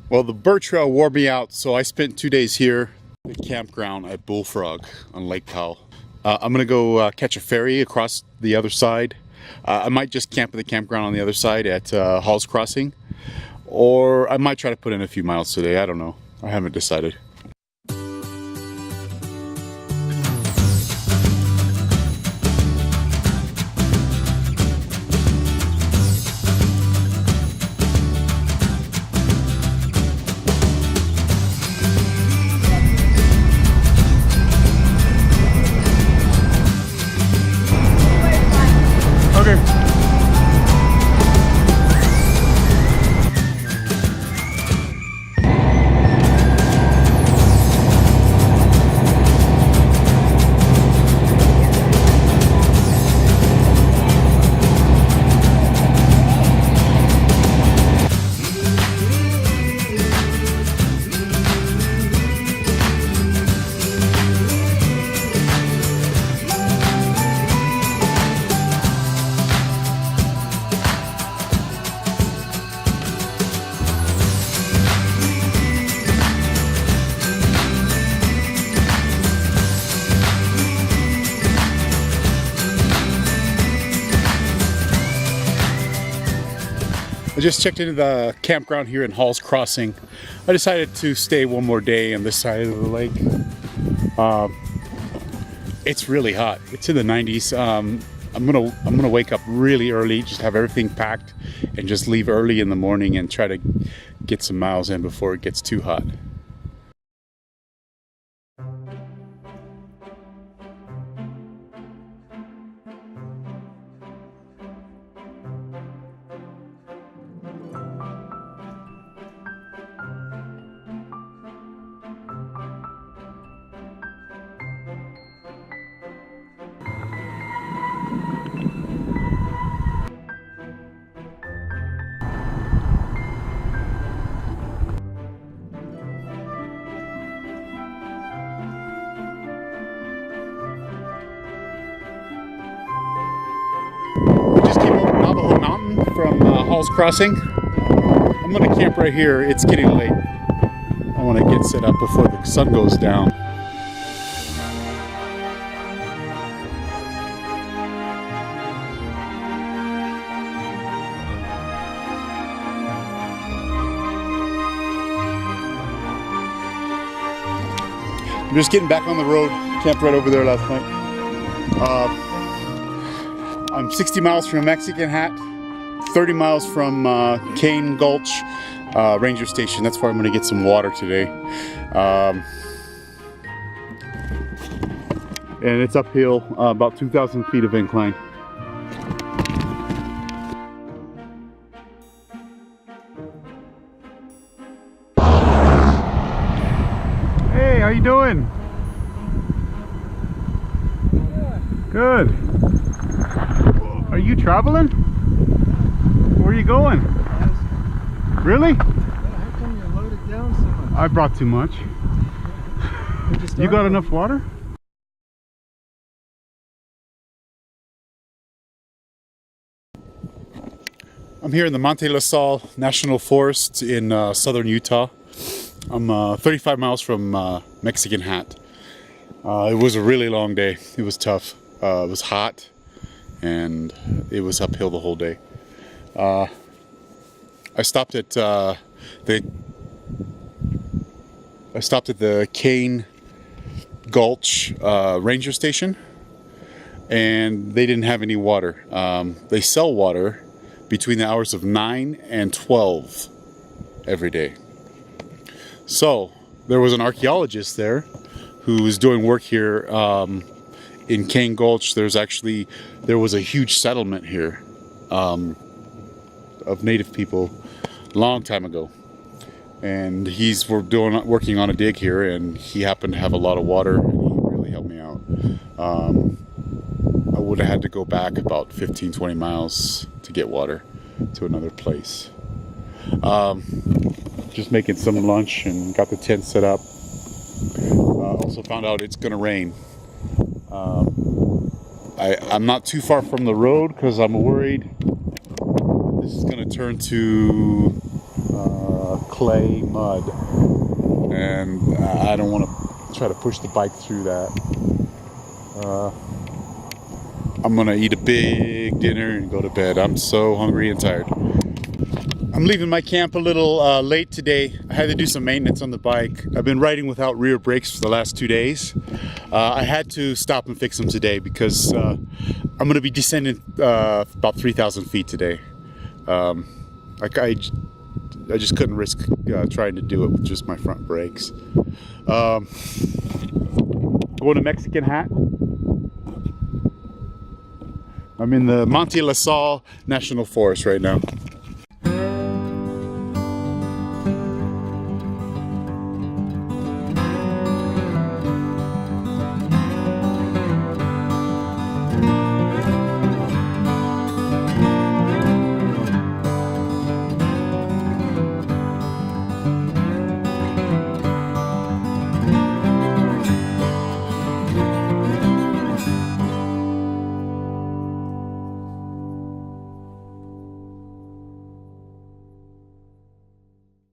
Well, the bird trail wore me out, so I spent 2 days here at the campground at Bullfrog on Lake Powell. I'm gonna go catch a ferry across the other side. I might just camp at the campground on the other side at Hall's Crossing, or I might try to put in a few miles today. I don't know. I haven't decided. Okay. I just checked into the campground here in Hall's Crossing. I decided to stay one more day on this side of the lake. It's really hot. It's in the 90s. I'm gonna wake up really early, just have everything packed, and just leave early in the morning and try to get some miles in before it gets too hot. Just came over Navajo Mountain from Hall's Crossing. I'm gonna camp right here. It's getting late. I want to get set up before the sun goes down. I'm just getting back on the road. Camped right over there last night. I'm 60 miles from Mexican Hat, 30 miles from Cane Gulch Ranger Station. That's where I'm going to get some water today. And it's uphill, about 2,000 feet of incline. Hey, how you doing? Good. Are you traveling? Where are you going? Really? How come you loaded down so much? I brought too much. You got enough water? I'm here in the MANTI-LA National Forest in southern Utah. I'm 35 miles from Mexican Hat. It was a really long day. It was tough. It was hot, and it was uphill the whole day. I stopped at the Cane Gulch Ranger Station, and they didn't have any water. They sell water between the hours of 9 and 12 every day. So there was an archaeologist there who was doing work here in Cane Gulch. There was a huge settlement here of native people a long time ago, and he's working on a dig here, and he happened to have a lot of water, and he really helped me out. I would have had to go back about 15-20 miles to get water to another place. Just making some lunch and got the tent set up. Also found out it's gonna rain. I'm not too far from the road because I'm worried this is gonna turn to clay, mud, and I don't want to try to push the bike through that. I'm gonna eat a big dinner and go to bed. I'm so hungry and tired. I'm leaving my camp a little late today. I had to do some maintenance on the bike. I've been riding without rear brakes for the last 2 days. I had to stop and fix them today because I'm going to be descending about 3,000 feet today. I just couldn't risk trying to do it with just my front brakes. Going to Mexican Hat. I'm in the MANTI-LA National Forest right now.